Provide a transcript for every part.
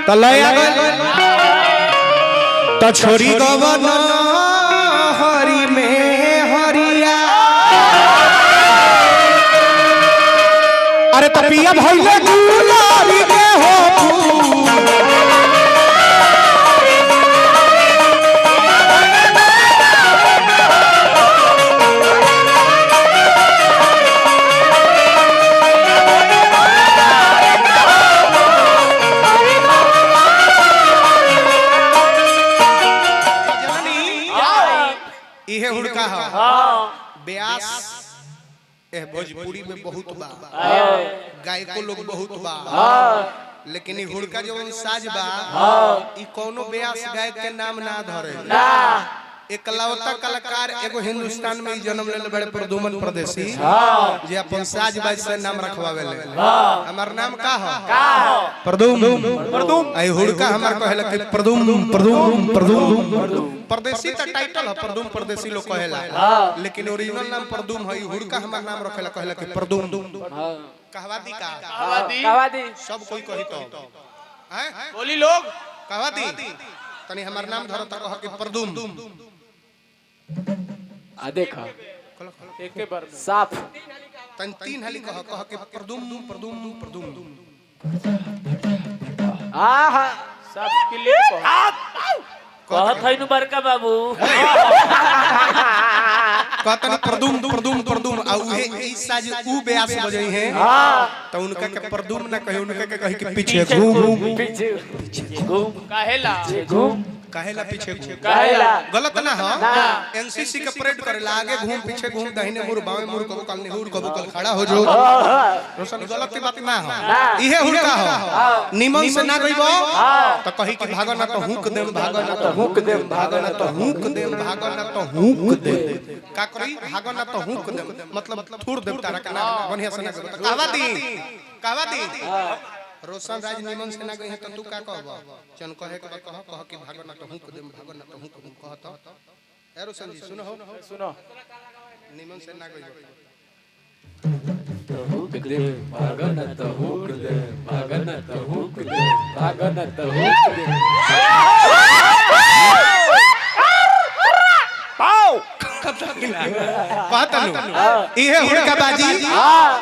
तो लया तो छोरी गवन हरि में हरिया अरे तपिया भइले गुलाबी के हो इहे हुड़का है ब्यास ए भोजपुरी में बहुत बा गायको लोग बहुत बा लेकिन ई हुड़का जवन साज बा ई कोनो ब्यास गायक के नाम ना धरे ना एकलौता कलाकार एगो हिंदुस्तान में जन्म लेले बड़े प्रदुमन परदेसी जे अपन साज बाज से नाम रखवावे ले हमर नाम का हो प्रदुम आई हुड़का हमर कहेला कि प्रदुम परदेसी त टाइटल है प्रदुम परदेसी लोग कहेला लेकिन ओरिजिनल नाम प्रदुम है हुड़का हमर नाम रखेला कहेला कि प्रदुम कहवादी का कहवादी सब कोई कही तो हैं बोली लोग कहवादी तनी हमर नाम धरो त कह के प्रदुम आ देखा एक के बार साफ तन तीन हली कह के प्रदुम आहा साफ क्लियर कहत है नु बरका बाबू कहतन प्रदुम आ उहे ई साज उ ब्यास बजई है त उनका के प्रदुम ना कहे उनका के कहि के पीछे घूम काहेला पीछे काहेला गलत ना हो एनसीसी के परेड करेला आगे घूम पीछे घूम दाहिने मुड़ बाएं मुड़ कबो कल निहुर कबो कल खड़ा हो जो रोशन गलत बात ना हो इहे हुड़का हो निमन से ना गइबो त कहि कि भागो ना तो हुक देम भागो ना तो हुक देम भागो ना तो हुक देम भागो ना तो हुक दे का करी भागो ना तो हुक देम मतलब थूर देम तारा के ना बढ़िया से ना कहवादी रोशन राज निमन से ना गई है तो तू का कहबो चन कहे के कह कि भागो ना तो हुक देम भागो ना तो हुक देम कहत ए रोशन जी सुनो निमन से ना गई तो हुक दे भागो ना तो हुक दे भागो ना तो हुक दे भागो ना तो हुक दे पाओ कहत नु इहे हुड़का बाजी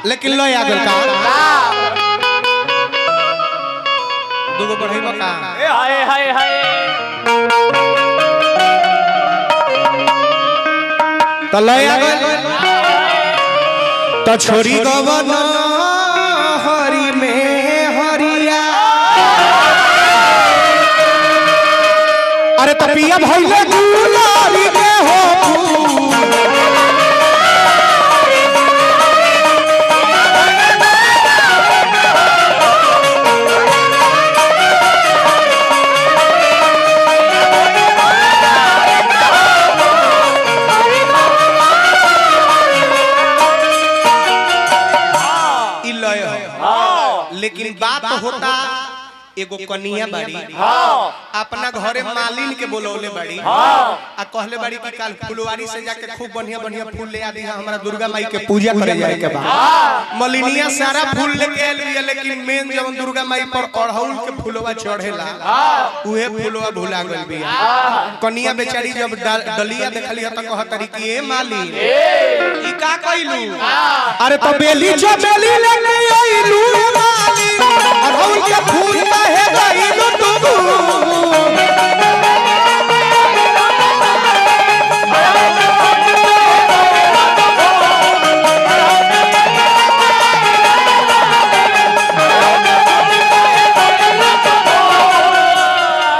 लेकिन लो आ गल का दुगो बढ़ाइबा का ए हाय त लय आ गल त छोरी गवन हरि में हरिया अरे तपिया भइले गुलाबी के हो लेकिन बात होता एगो कनिया बाड़ी अपना घरे मालिन के बोलौले बाड़ी आ कहले बाड़ी कि काल फुलवारी से जाके खूब बढ़िया फूल ले आ दी हमरा दुर्गा माई के पूजा करे जाए के बा मलिनिया सारा फूल लेके आइल बिया लेकिन मेन जवन दुर्गा माई पर अड़हुल के फूलवा चढ़ेला उहे फूलवा भुला गइल बिया कनिया बेचारी जब डलिया देखली त कहतरी कि ए मालिन ई का कइलू अरे त बेली चमेली लेके आइलू मालिन अड़हुल के फूल काहे गइलू तू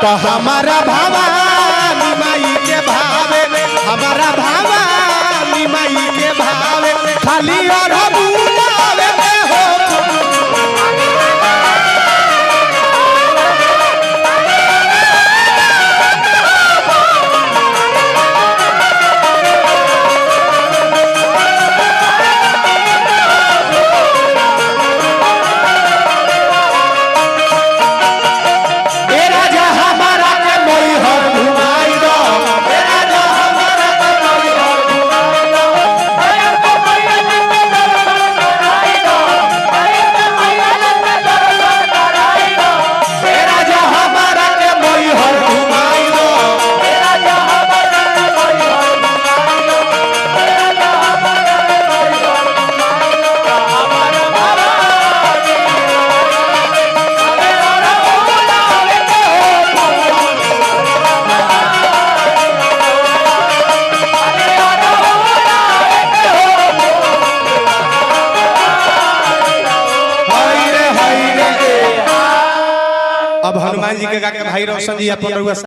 तो हमारा भवानी माई के भावे हमारा भवानी माई के भावे खाली और बुलावे में हो हनुमान जी के गा के भाई रोशन जी अपन रउआ